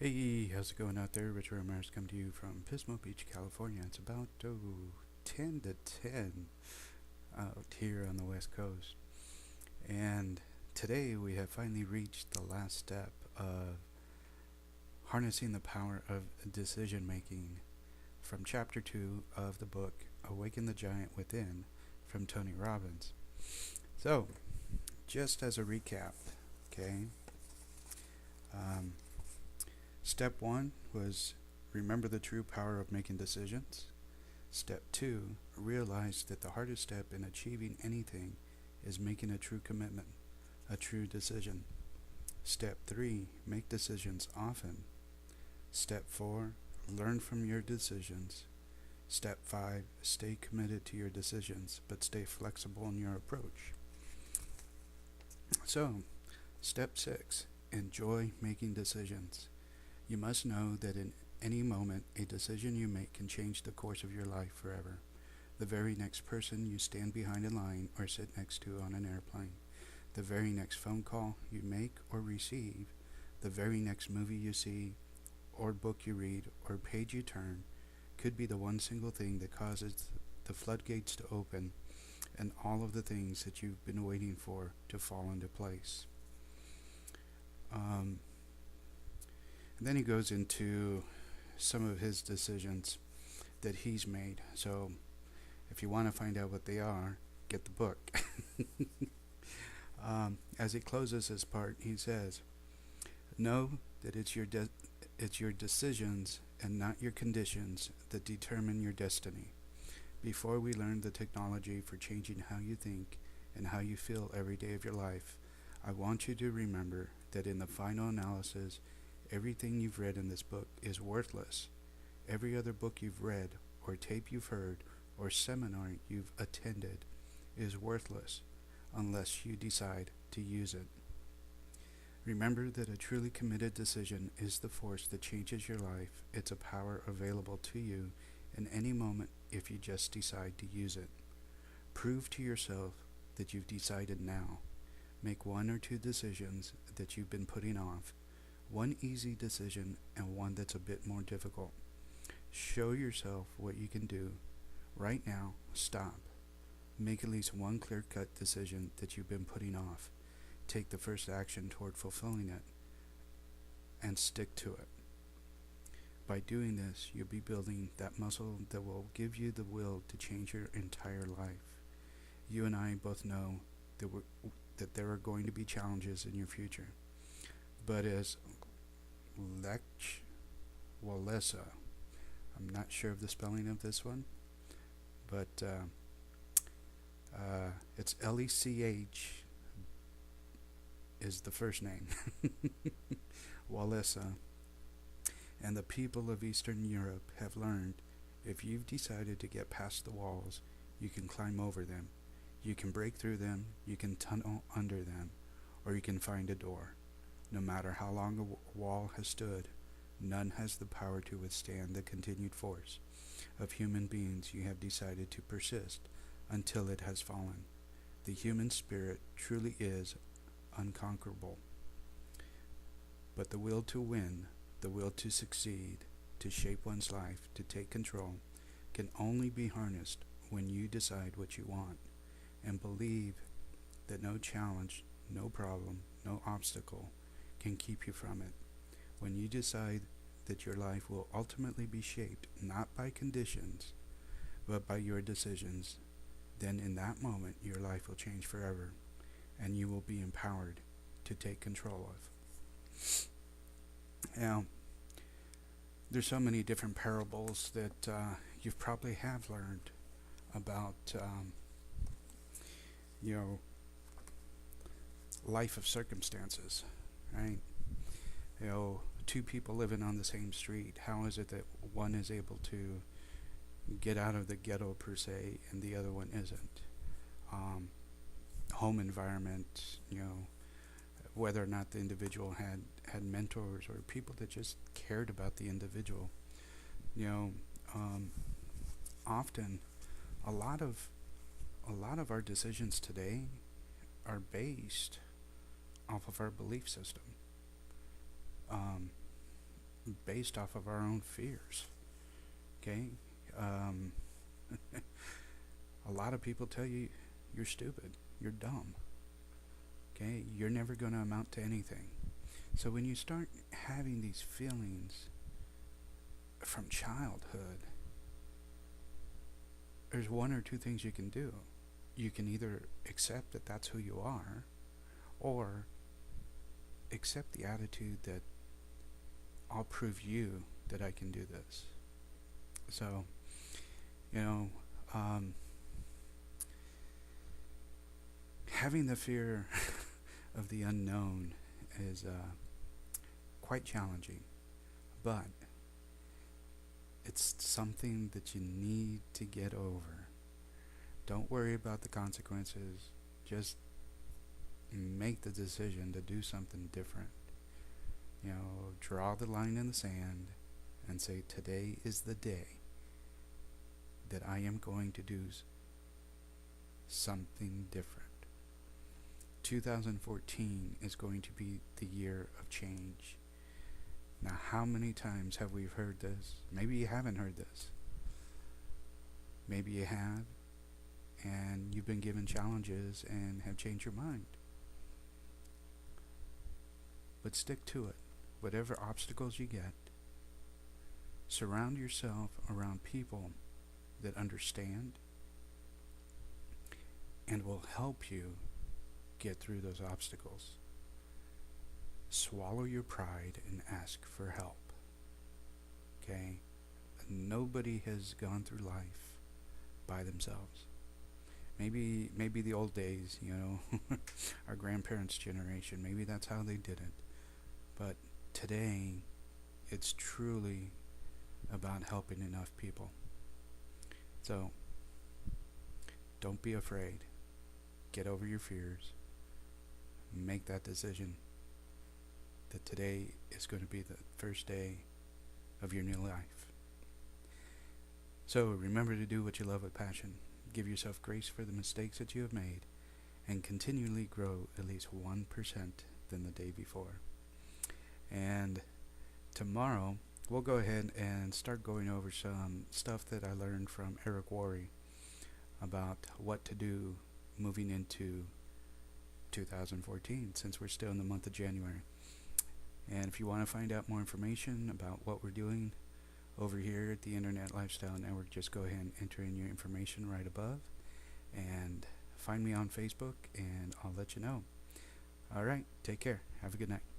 Hey, how's it going out there? Rich Ramirez coming to you from Pismo Beach, California. It's about 10 to 10 out here on the West Coast. And today we have finally reached the last step of harnessing the power of decision making from chapter 2 of the book Awaken the Giant Within from Tony Robbins. So, just as a recap, okay, um, step 1 was remember the true power of making decisions. Step 2, realize that the hardest step in achieving anything is making a true commitment, a true decision. Step 3, make decisions often. Step 4, learn from your decisions. Step 5, stay committed to your decisions, but stay flexible in your approach. So, step 6, enjoy making decisions. You must know that in any moment, a decision you make can change the course of your life forever. The very next person you stand behind in line or sit next to on an airplane, the very next phone call you make or receive, the very next movie you see, or book you read, or page you turn, could be the one single thing that causes the floodgates to open and all of the things that you've been waiting for to fall into place. And then he goes into some of his decisions that he's made. So if you want to find out what they are, get the book. As he closes his part, he says, know that it's your decisions and not your conditions that determine your destiny. Before we learn the technology for changing how you think and how you feel every day of your life, I want you to remember that in the final analysis, everything you've read in this book is worthless. Every other book you've read, or tape you've heard, or seminar you've attended is worthless unless you decide to use it. Remember that a truly committed decision is the force that changes your life. It's a power available to you in any moment if you just decide to use it. Prove to yourself that you've decided now. Make one or two decisions that you've been putting off. One easy decision and one that's a bit more difficult. Show yourself what you can do. Right now, stop. Make at least one clear-cut decision that you've been putting off. Take the first action toward fulfilling it and stick to it. By doing this, you'll be building that muscle that will give you the will to change your entire life. You and I both know that there are going to be challenges in your future. But as Lech Walesa, I'm not sure of the spelling of this one, but it's Lech is the first name. Walesa and the people of Eastern Europe have learned if you've decided to get past the walls, you can climb over them, you can break through them, you can tunnel under them, or you can find a door. No matter how long a wall has stood, none has the power to withstand the continued force of human beings you have decided to persist until it has fallen. The human spirit truly is unconquerable. But the will to win, the will to succeed, to shape one's life, to take control, can only be harnessed when you decide what you want and believe that no challenge, no problem, no obstacle can keep you from it. When you decide that your life will ultimately be shaped not by conditions, but by your decisions, then in that moment your life will change forever, and you will be empowered to take control of. Now, there's so many different parables that you probably have learned about, life of circumstances, right? Two people living on the same street. How is it that one is able to get out of the ghetto per se, and the other one isn't? Home environment, whether or not the individual had mentors or people that just cared about the individual. Often a lot of our decisions today are based off of our belief system. based off of our own fears. Okay? Um, a lot of people tell you you're stupid, you're dumb. Okay? You're never going to amount to anything. So when you start having these feelings from childhood, there's one or two things you can do. You can either accept that that's who you are, or accept the attitude that I'll prove you that I can do this. So, you know, having the fear of the unknown is quite challenging, but it's something that you need to get over. Don't worry about the consequences. Just make the decision to do something different. You know, draw the line in the sand and say, today is the day that I am going to do something different. 2014 is going to be the year of change. Now, how many times have we heard this? Maybe you haven't heard this. Maybe you have, and you've been given challenges and have changed your mind. But stick to it. Whatever obstacles you get, surround yourself around people that understand and will help you get through those obstacles. Swallow your pride and ask for help. Okay? Nobody has gone through life by themselves. Maybe the old days, you know, our grandparents' generation, maybe that's how they did it. But today, it's truly about helping enough people. So, don't be afraid. Get over your fears. Make that decision that today is going to be the first day of your new life. So, remember to do what you love with passion. Give yourself grace for the mistakes that you have made, and continually grow at least 1% than the day before. And tomorrow, we'll go ahead and start going over some stuff that I learned from Eric Worre about what to do moving into 2014, since we're still in the month of January. And if you want to find out more information about what we're doing over here at the Internet Lifestyle Network, just go ahead and enter in your information right above and find me on Facebook, and I'll let you know. All right, take care. Have a good night.